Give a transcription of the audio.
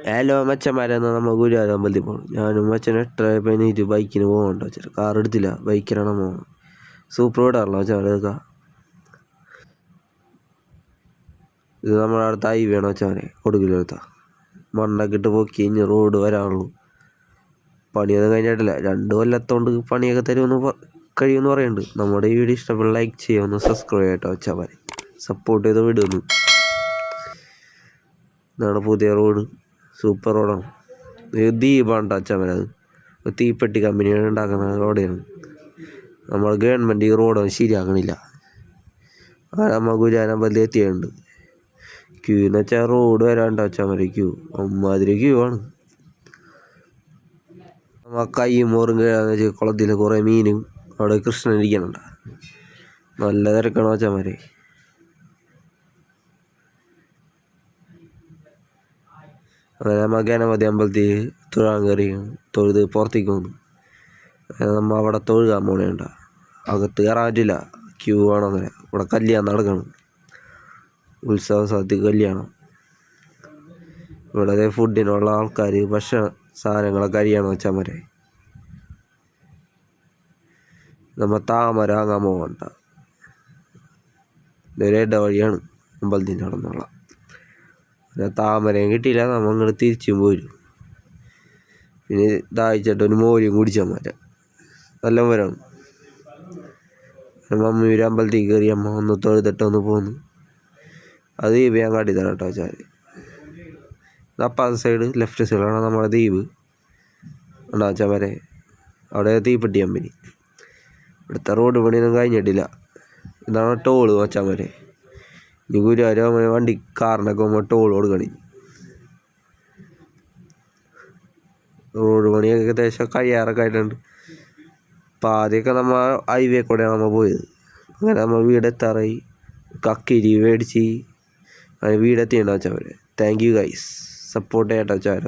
Hello മച്ചന്മാരെന്നാൽ നമ്മൾ ഗുരുവായൂർ അമ്പലത്തിൽ പോകണം. ഞാനും മച്ചനും 8:15 ബൈക്കിന് പോകണ്ട വെച്ചാൽ കാർ എടുത്തില്ല, ബൈക്കിനാണ് പോകണം. സൂപ്പർ റോഡാണല്ലോ വെച്ചാൽ എടുക്കുക. ഇത് നമ്മുടെ അടുത്ത് ഹൈവേണോ വെച്ചാൽ കൊടുക്കില്ലെടുത്ത മണ്ണൊക്കെ ഇട്ട് പൊക്കി ഇനി റോഡ് വരാനുള്ളൂ. പണിയൊന്നും കഴിഞ്ഞിട്ടില്ല. 2 കൊല്ലത്തോണ്ട് പണിയൊക്കെ കഴിയുമെന്ന് പറയുന്നുണ്ട്. നമ്മുടെ ഈ വീഡിയോ ഇഷ്ടപ്പെട്ട ലൈക്ക് ചെയ്യാമെന്ന് സബ്സ്ക്രൈബ് ചെയ്യട്ടോ വെച്ചാൽ സപ്പോർട്ട് ചെയ്ത് വിടുന്നു. ഇതാണ് പുതിയ റോഡ്, സൂപ്പർ റോഡാണ്. ഇത് ദീപാണ് ടച്ചാൽ അത് തീപ്പെട്ടി കമ്പനിയാണ് ഉണ്ടാക്കുന്ന റോഡാണ്. നമ്മൾ ഗവൺമെൻറ് ഈ റോഡൊന്നും ശരിയാക്കണില്ല. നമ്മൾ ഗുരുവായൂർ അമ്പലത്തിൽ എത്തിയുണ്ട്. ക്യൂ എന്ന് വെച്ചാൽ റോഡ് വരാണ്ട് വെച്ചാൽ മതി. അമ്മാതിരി ക്യൂ ആണ്. നമ്മൾ കൈ മോറും കഴിയാന്ന് വെച്ചാൽ കുളത്തിൽ കുറേ മീനും അവിടെ കൃഷ്ണൻ ഇരിക്കുന്നുണ്ട്. നല്ല തിരക്കാണ് വെച്ചാൽ മതി. അങ്ങനെ നമ്മൾ ഗണപതി അമ്പലത്തിൽ തൊഴാൻ കയറി തൊഴുത് പുറത്തേക്ക് വന്നു. നമ്മൾ അവിടെ തൊഴുകാൻ പോണേണ്ട, അകത്ത് കയറാൻ പറ്റില്ല, ക്യൂ ആണ്. അങ്ങനെ ഇവിടെ കല്യാണം നടക്കണം, ഉത്സവ സ്ഥലത്ത് കല്യാണം. ഇവിടെ ഫുഡിനുള്ള ആൾക്കാർ ഭക്ഷണ സാധനങ്ങളൊക്കെ അരിയാണ് വെച്ചാൽ മതി. നമ്മൾ താമര വാങ്ങാൻ പോകണ്ട, ഇതൊരു ഇടവഴിയാണ് അമ്പലത്തിൻ്റെ അവിടെ നിന്നുള്ള. പിന്നെ താമരയും കിട്ടിയില്ല, നമ്മൾ ഇങ്ങോട്ട് തിരിച്ചും പോരും. പിന്നെ ദാഹിച്ചിട്ട് ഒരു മോരും കുടിച്ചാൽ മതി, നല്ല മരമാണ്. മമ്മി ഒരു അമ്പലത്തിൽ കയറി അമ്മ ഒന്ന് തൊഴുതിട്ടൊന്ന് പോന്നു. അത് ദ്വീപ് ഞാൻ കാട്ടിത്തരാം കേട്ടോ വെച്ചാൽ. അപ്പാത്ത സൈഡ് ലെഫ്റ്റ് സൈഡാണ് നമ്മുടെ ദ്വീപ് ഉണ്ടാ വെച്ചാൽ വരെ. അവിടെ തീപ്പെട്ടി കമ്പനി. ഇവിടുത്തെ റോഡ് പണിയൊന്നും കഴിഞ്ഞിട്ടില്ല. ഇതാണ് ടോള് വെച്ചാൽ വരെ. ഇനി ഗുരുവായൂർ വണ്ടി കാറിനൊക്കെ പോകുമ്പോൾ ടോൾ കൊടുക്കണി. റോഡ് പണി ഏകദേശം കഴിയാറൊക്കെ ആയിട്ടുണ്ട്. അപ്പം ആദ്യമൊക്കെ നമ്മൾ ഹൈവേ കൂടെയാണ് നമ്മൾ പോയത്. അങ്ങനെ നമ്മൾ വീടെത്താറായി. കക്കിരി മേടിച്ച് അങ്ങനെ വീടെത്തിയുണ്ടോ വെച്ചാൽ താങ്ക് യു ഗൈസ്, സപ്പോർട്ട് ചെയ്യട്ടോ വെച്ചാൽ.